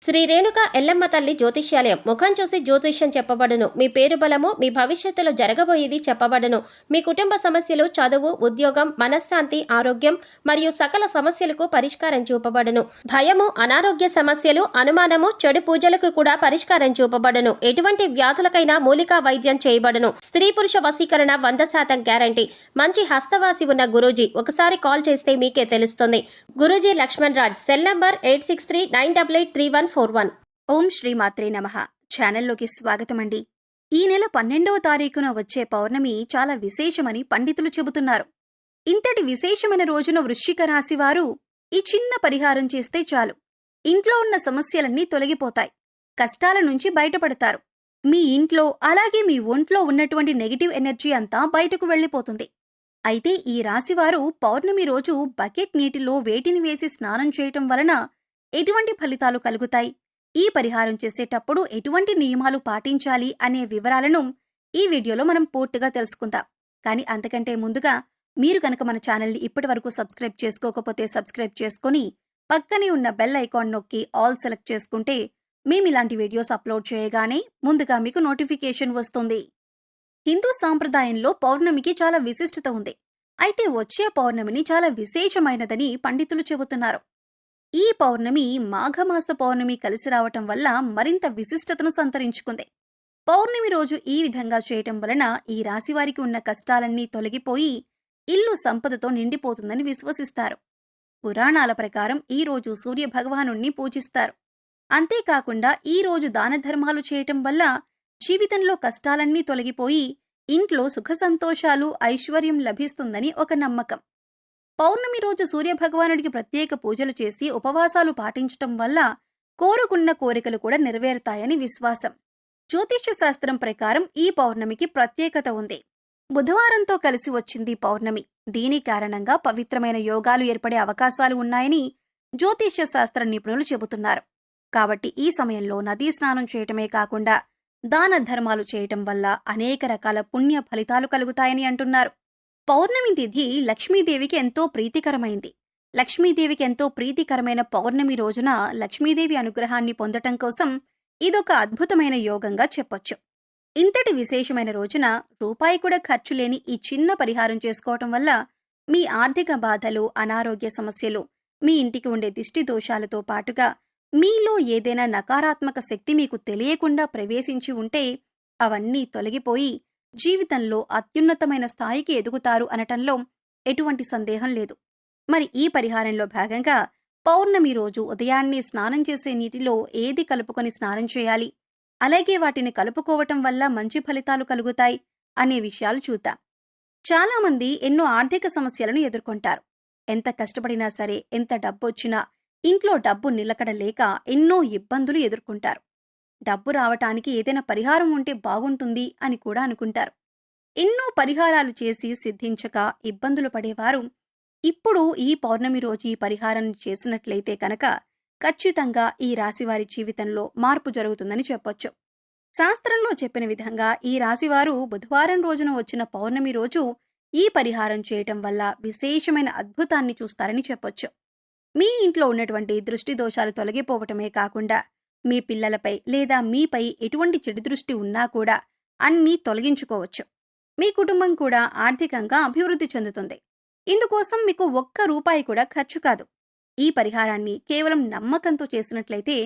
శ్రీ రేణుక ఎల్లమ్మ తల్లి జ్యోతిష్యాలయం. ముఖం చూసి జ్యోతిష్యం చెప్పబడును. మీ పేరు బలము, మీ భవిష్యత్తులో జరగబోయేది చెప్పబడును. మీ కుటుంబ సమస్యలు, చదువు, ఉద్యోగం, మనశ్శాంతి, ఆరోగ్యం మరియు సకల సమస్యలకు పరిష్కారం చూపబడును. భయము, అనారోగ్య సమస్యలు, అనుమానము, చెడు పూజలకు కూడా పరిష్కారం చూపబడును. ఎటువంటి వ్యాధులకైనా మూలికా వైద్యం చేయబడును. స్త్రీ పురుష వశీకరణ 100% గ్యారంటీ. మంచి హస్తవాసి ఉన్న గురూజీ. ఒకసారి కాల్ చేస్తే మీకే తెలుస్తుంది. గురూజీ లక్ష్మణ్ రాజ్. Cell number 8639883141. ఓం శ్రీ మాత్రే నమః. ఛానల్లోకి స్వాగతమండి. ఈ నెల 12వ తారీఖున వచ్చే పౌర్ణమి చాలా విశేషమని పండితులు చెబుతున్నారు. ఇంతటి విశేషమైన రోజున వృశ్చిక రాశి వారు ఈ చిన్న పరిహారం చేస్తే చాలు. ఇంట్లో ఉన్న సమస్యలన్నీ తొలగిపోతాయి. కష్టాల నుంచి బయటపడతారు. మీ ఇంట్లో అలాగే మీ ఒంట్లో ఉన్నటువంటి నెగిటివ్ ఎనర్జీ అంతా బయటకు వెళ్లిపోతుంది. అయితే ఈ రాశివారు పౌర్ణమి రోజు బకెట్ నీటిలో వేటిని వేసి స్నానం చేయటం వలన ఎటువంటి ఫలితాలు కలుగుతాయి, ఈ పరిహారం చేసేటప్పుడు ఎటువంటి నియమాలు పాటించాలి అనే వివరాలను ఈ వీడియోలో మనం పూర్తిగా తెలుసుకుందాం. కానీ అంతకంటే ముందుగా మీరు కనుక మన ఛానల్ని ఇప్పటివరకు సబ్స్క్రైబ్ చేసుకోకపోతే సబ్స్క్రైబ్ చేసుకుని పక్కనే ఉన్న బెల్ ఐకాన్ నొక్కి ఆల్ సెలెక్ట్ చేసుకుంటే మేము ఇలాంటి వీడియోస్ అప్లోడ్ చేయగానే ముందుగా మీకు నోటిఫికేషన్ వస్తుంది. హిందూ సాంప్రదాయంలో పౌర్ణమికి చాలా విశిష్టత ఉంది. అయితే వచ్చే పౌర్ణమిని చాలా విశేషమైనదని పండితులు చెబుతున్నారు. ఈ పౌర్ణమి మాఘమాస పౌర్ణమి కలిసి రావటం వల్ల మరింత విశిష్టతను సంతరించుకుంది. పౌర్ణమి రోజు ఈ విధంగా చేయటం వలన ఈ రాశివారికి ఉన్న కష్టాలన్నీ తొలగిపోయి ఇల్లు సంపదతో నిండిపోతుందని విశ్వసిస్తారు. పురాణాల ప్రకారం ఈ రోజు సూర్య భగవానుణ్ణి పూజిస్తారు. అంతేకాకుండా ఈ రోజు దాన ధర్మాలు చేయటం వల్ల జీవితంలో కష్టాలన్నీ తొలగిపోయి ఇంట్లో సుఖ సంతోషాలు, ఐశ్వర్యం లభిస్తుందని ఒక నమ్మకం. పౌర్ణమి రోజు సూర్యభగవానుడికి ప్రత్యేక పూజలు చేసి ఉపవాసాలు పాటించటం వల్ల కోరుకున్న కోరికలు కూడా నెరవేరుతాయని విశ్వాసం. జ్యోతిష్య శాస్త్రం ప్రకారం ఈ పౌర్ణమికి ప్రత్యేకత ఉంది. బుధవారంతో కలిసి వచ్చింది పౌర్ణమి. దీని కారణంగా పవిత్రమైన యోగాలు ఏర్పడే అవకాశాలు ఉన్నాయని జ్యోతిష్య శాస్త్ర నిపుణులు చెబుతున్నారు. కాబట్టి ఈ సమయంలో నదీ స్నానం చేయటమే కాకుండా దాన ధర్మాలు చేయటం వల్ల అనేక రకాల పుణ్య ఫలితాలు కలుగుతాయని అంటున్నారు. పౌర్ణమి తిథి లక్ష్మీదేవికి ఎంతో ప్రీతికరమైంది. లక్ష్మీదేవికి ఎంతో ప్రీతికరమైన పౌర్ణమి రోజున లక్ష్మీదేవి అనుగ్రహాన్ని పొందటం కోసం ఇదొక అద్భుతమైన యోగంగా చెప్పొచ్చు. ఇంతటి విశేషమైన రోజున రూపాయి కూడా ఖర్చు లేని ఈ చిన్న పరిహారం చేసుకోవటం వల్ల మీ ఆర్థిక బాధలు, అనారోగ్య సమస్యలు, మీ ఇంటికి ఉండే దిష్టి దోషాలతో పాటుగా మీలో ఏదైనా నకారాత్మక శక్తి మీకు తెలియకుండా ప్రవేశించి ఉంటే అవన్నీ తొలగిపోయి జీవితంలో అత్యున్నతమైన స్థాయికి ఎదుగుతారు అనటంలో ఎటువంటి సందేహం లేదు. మరి ఈ పరిహారంలో భాగంగా పౌర్ణమి రోజు ఉదయాన్నే స్నానం చేసే నీటిలో ఏది కలుపుకొని స్నానం చేయాలి, అలాగే వాటిని కలుపుకోవటం వల్ల మంచి ఫలితాలు కలుగుతాయి అనే విషయాలు చూద్దాం. చాలామంది ఎన్నో ఆర్థిక సమస్యలను ఎదుర్కొంటారు. ఎంత కష్టపడినా సరే, ఎంత డబ్బొచ్చినా ఇంట్లో డబ్బు నిలకడ లేక ఎన్నో ఇబ్బందులు ఎదుర్కొంటారు. డబ్బు రావటానికి ఏదైనా పరిహారం ఉంటే బాగుంటుంది అని కూడా అనుకుంటారు. ఎన్నో పరిహారాలు చేసి సిద్ధించక ఇబ్బందులు పడేవారు ఇప్పుడు ఈ పౌర్ణమి రోజు ఈ పరిహారం చేసినట్లయితే కనుక ఖచ్చితంగా ఈ రాశివారి జీవితంలో మార్పు జరుగుతుందని చెప్పొచ్చు. శాస్త్రంలో చెప్పిన విధంగా ఈ రాశివారు బుధవారం రోజున వచ్చిన పౌర్ణమి రోజు ఈ పరిహారం చేయటం వల్ల విశేషమైన అద్భుతాన్ని చూస్తారని చెప్పొచ్చు. మీ ఇంట్లో ఉన్నటువంటి దృష్టి దోషాలు తొలగిపోవటమే కాకుండా మీ పిల్లలపై లేదా మీపై ఎటువంటి చెడు దృష్టి ఉన్నా కూడా అన్నీ తొలగించుకోవచ్చు. మీ కుటుంబం కూడా ఆర్థికంగా అభివృద్ధి చెందుతుంది. ఇందుకోసం మీకు ఒక్క రూపాయి కూడా ఖర్చు కాదు. ఈ పరిహారాన్ని కేవలం నమ్మకంతో చేసినట్లయితే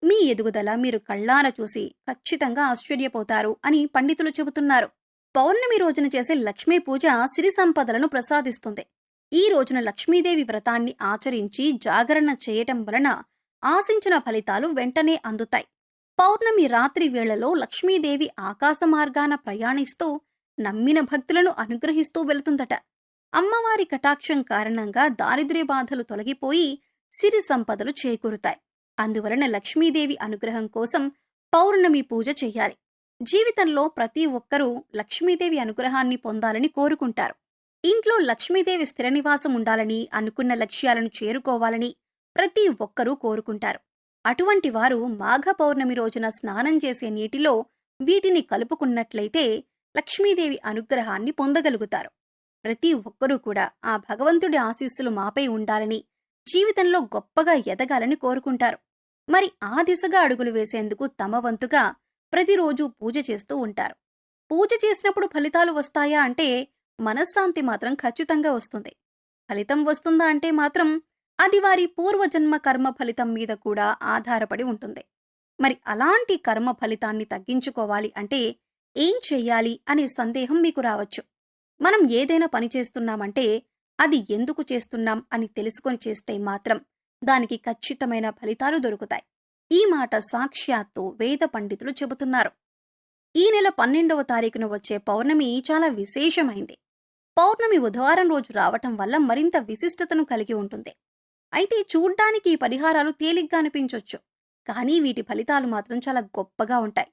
మీ ఎదుగుదల మీరు కళ్ళారా చూసి ఖచ్చితంగా ఆశ్చర్యపోతారు అని పండితులు చెబుతున్నారు. పౌర్ణమి రోజున చేసే లక్ష్మీ పూజ సిరి సంపదలను ప్రసాదిస్తుంది. ఈ రోజున లక్ష్మీదేవి వ్రతాన్ని ఆచరించి జాగరణ చేయటం వలన ఆశించిన ఫలితాలు వెంటనే అందుతాయి. పౌర్ణమి రాత్రి వేళలో లక్ష్మీదేవి ఆకాశ మార్గాన ప్రయాణిస్తూ నమ్మిన భక్తులను అనుగ్రహిస్తూ వెళుతుందట. అమ్మవారి కటాక్షం కారణంగా దారిద్ర్య బాధలు తొలగిపోయి సిరి సంపదలు చేకూరుతాయి. అందువలన లక్ష్మీదేవి అనుగ్రహం కోసం పౌర్ణమి పూజ చెయ్యాలి. జీవితంలో ప్రతి ఒక్కరూ లక్ష్మీదేవి అనుగ్రహాన్ని పొందాలని కోరుకుంటారు. ఇంట్లో లక్ష్మీదేవి స్థిర నివాసం ఉండాలని, అనుకున్న లక్ష్యాలను చేరుకోవాలని ప్రతి ఒక్కరూ కోరుకుంటారు. అటువంటి వారు మాఘ పౌర్ణమి రోజున స్నానం చేసే నీటిలో వీటిని కలుపుకున్నట్లయితే లక్ష్మీదేవి అనుగ్రహాన్ని పొందగలుగుతారు. ప్రతి ఒక్కరూ కూడా ఆ భగవంతుడి ఆశీస్సులు మాపై ఉండాలని, జీవితంలో గొప్పగా ఎదగాలని కోరుకుంటారు. మరి ఆ దిశగా అడుగులు వేసేందుకు తమ వంతుగా ప్రతిరోజు పూజ చేస్తూ ఉంటారు. పూజ చేసినప్పుడు ఫలితాలు వస్తాయా అంటే మనశ్శాంతి మాత్రం ఖచ్చితంగా వస్తుంది. ఫలితం వస్తుందా అంటే మాత్రం అది వారి పూర్వజన్మ కర్మ ఫలితం మీద కూడా ఆధారపడి ఉంటుంది. మరి అలాంటి కర్మ ఫలితాన్ని తగ్గించుకోవాలి అంటే ఏం చెయ్యాలి అనే సందేహం మీకు రావచ్చు. మనం ఏదైనా పని చేస్తున్నామంటే అది ఎందుకు చేస్తున్నాం అని తెలుసుకొని చేస్తే మాత్రం దానికి ఖచ్చితమైన ఫలితాలు దొరుకుతాయి. ఈ మాట సాక్షాత్తు వేద పండితులు చెబుతున్నారు. ఈ నెల 12వ తారీఖున వచ్చే పౌర్ణమి చాలా విశేషమైంది. పౌర్ణమి బుధవారం రోజు రావటం వల్ల మరింత విశిష్టతను కలిగి ఉంటుంది. అయితే చూడ్డానికి ఈ పరిహారాలు తేలిగ్గా అనిపించొచ్చు, కానీ వీటి ఫలితాలు మాత్రం చాలా గొప్పగా ఉంటాయి.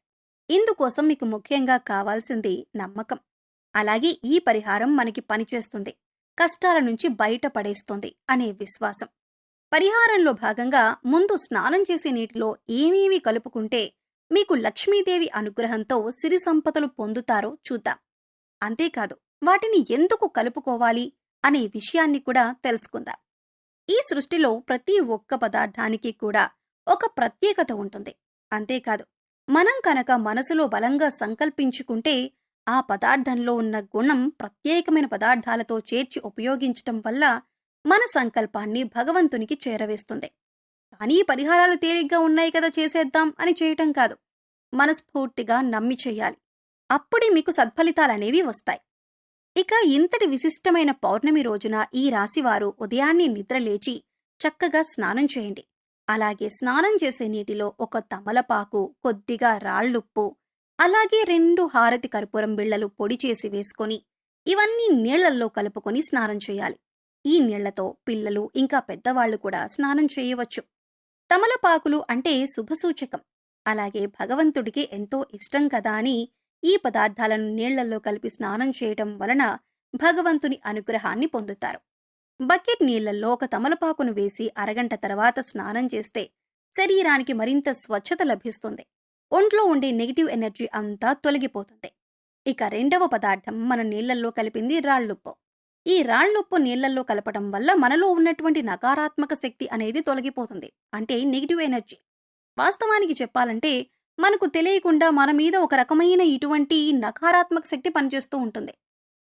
ఇందుకోసం మీకు ముఖ్యంగా కావాల్సింది నమ్మకం. అలాగే ఈ పరిహారం మనకి పనిచేస్తుంది, కష్టాల నుంచి బయటపడేస్తుంది అనే విశ్వాసం. పరిహారంలో భాగంగా ముందు స్నానం చేసే నీటిలో ఏమేమి కలుపుకుంటే మీకు లక్ష్మీదేవి అనుగ్రహంతో సిరి సంపదలు పొందుతారో చూద్దాం. అంతేకాదు వాటిని ఎందుకు కలుపుకోవాలి అనే విషయాన్ని కూడా తెలుసుకుందాం. ఈ సృష్టిలో ప్రతి ఒక్క పదార్థానికి కూడా ఒక ప్రత్యేకత ఉంటుంది. అంతేకాదు మనం కనుక మనసులో బలంగా సంకల్పించుకుంటే ఆ పదార్థంలో ఉన్న గుణం ప్రత్యేకమైన పదార్థాలతో చేర్చి ఉపయోగించటం వల్ల మన సంకల్పాన్ని భగవంతునికి చేరవేస్తుంది. కానీ పరిహారాలు తేలిగ్గా ఉన్నాయి కదా చేసేద్దాం అని చేయటం కాదు, మనస్ఫూర్తిగా నమ్మి చెయ్యాలి. అప్పుడే మీకు సత్ఫలితాలనేవి వస్తాయి. ఇక ఇంతటి విశిష్టమైన పౌర్ణమి రోజున ఈ రాశివారు ఉదయాన్నే నిద్రలేచి చక్కగా స్నానం చేయండి. అలాగే స్నానం చేసే నీటిలో ఒక తమలపాకు, కొద్దిగా రాళ్ళుప్పు, అలాగే 2 హారతి కర్పూరం బిళ్ళలు పొడి చేసి వేసుకొని ఇవన్నీ నీళ్లల్లో కలుపుకొని స్నానం చేయాలి. ఈ నీళ్లతో పిల్లలు ఇంకా పెద్దవాళ్లు కూడా స్నానం చేయవచ్చు. తమలపాకులు అంటే శుభసూచకం. అలాగే భగవంతుడికి ఎంతో ఇష్టం కదా అని ఈ పదార్థాలను నీళ్లల్లో కలిపి స్నానం చేయటం వలన భగవంతుని అనుగ్రహాన్ని పొందుతారు. బకెట్ నీళ్లల్లో ఒక తమలపాకును వేసి అరగంట తర్వాత స్నానం చేస్తే శరీరానికి మరింత స్వచ్ఛత లభిస్తుంది. ఒంట్లో ఉండే నెగిటివ్ ఎనర్జీ అంతా తొలగిపోతుంది. ఇక రెండవ పదార్థం మనం నీళ్లల్లో కలిపింది రాళ్ళుప్పు. ఈ రాళ్ళుప్పు నీళ్లల్లో కలపటం వల్ల మనలో ఉన్నటువంటి నకారాత్మక శక్తి అనేది తొలగిపోతుంది, అంటే నెగిటివ్ ఎనర్జీ. వాస్తవానికి చెప్పాలంటే మనకు తెలియకుండా మన మీద ఒక రకమైన ఇటువంటి నకారాత్మక శక్తి పనిచేస్తూ ఉంటుంది.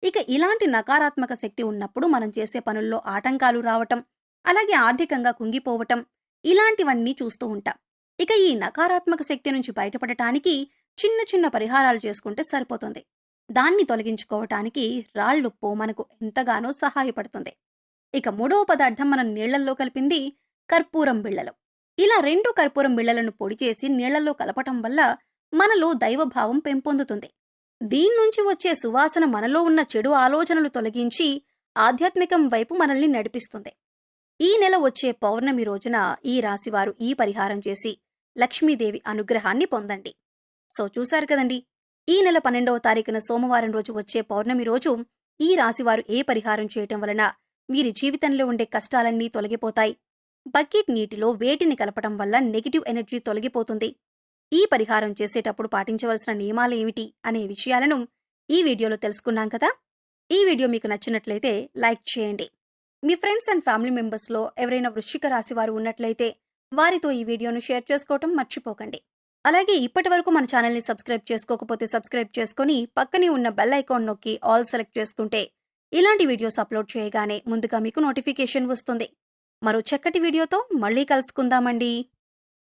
ఇక ఇలాంటి నకారాత్మక శక్తి ఉన్నప్పుడు మనం చేసే పనుల్లో ఆటంకాలు రావటం, అలాగే ఆర్థికంగా కుంగిపోవటం, ఇలాంటివన్నీ చూస్తూ ఉంటాం. ఇక ఈ నకారాత్మక శక్తి నుంచి బయటపడటానికి చిన్న చిన్న పరిహారాలు చేసుకుంటే సరిపోతుంది. దాన్ని తొలగించుకోవటానికి రాళ్ళుప్పు మనకు ఎంతగానో సహాయపడుతుంది. ఇక మూడవ పదార్థం మనం నీళ్లల్లో కలిపింది కర్పూరం బిళ్ళలు. ఇలా 2 కర్పూరం బిళ్ళలను పొడి చేసి నీళ్లలో కలపటం వల్ల మనలో దైవభావం పెంపొందుతుంది. దీన్నుంచి వచ్చే సువాసన మనలో ఉన్న చెడు ఆలోచనలు తొలగించి ఆధ్యాత్మికం వైపు మనల్ని నడిపిస్తుంది. ఈ నెల వచ్చే పౌర్ణమి రోజున ఈ రాశివారు ఈ పరిహారం చేసి లక్ష్మీదేవి అనుగ్రహాన్ని పొందండి. సో చూశారు కదండి, ఈ నెల 12వ తారీఖున సోమవారం రోజు వచ్చే పౌర్ణమి రోజు ఈ రాశివారు ఏ పరిహారం చేయటం వలన వీరి జీవితంలో ఉండే కష్టాలన్నీ తొలగిపోతాయి, బకెట్ నీటిలో వేటిని కలపటం వల్ల నెగిటివ్ ఎనర్జీ తొలగిపోతుంది, ఈ పరిహారం చేసేటప్పుడు పాటించవలసిన నియమాలు ఏమిటి అనే విషయాలను ఈ వీడియోలో తెలుసుకున్నాం కదా. ఈ వీడియో మీకు నచ్చినట్లయితే లైక్ చేయండి. మీ ఫ్రెండ్స్ అండ్ ఫ్యామిలీ మెంబర్స్లో ఎవరైనా వృశ్చిక రాశి వారు ఉన్నట్లయితే వారితో ఈ వీడియోను షేర్ చేసుకోవటం మర్చిపోకండి. అలాగే ఇప్పటి వరకు మన ఛానల్ని సబ్స్క్రైబ్ చేసుకోకపోతే సబ్స్క్రైబ్ చేసుకొని పక్కనే ఉన్న బెల్ ఐకాన్ నొక్కి ఆల్ సెలెక్ట్ చేసుకుంటే ఇలాంటి వీడియోస్ అప్లోడ్ చేయగానే ముందుగా మీకు నోటిఫికేషన్ వస్తుంది. మరో చక్కటి వీడియోతో మళ్ళీ కలుసుకుందామండి.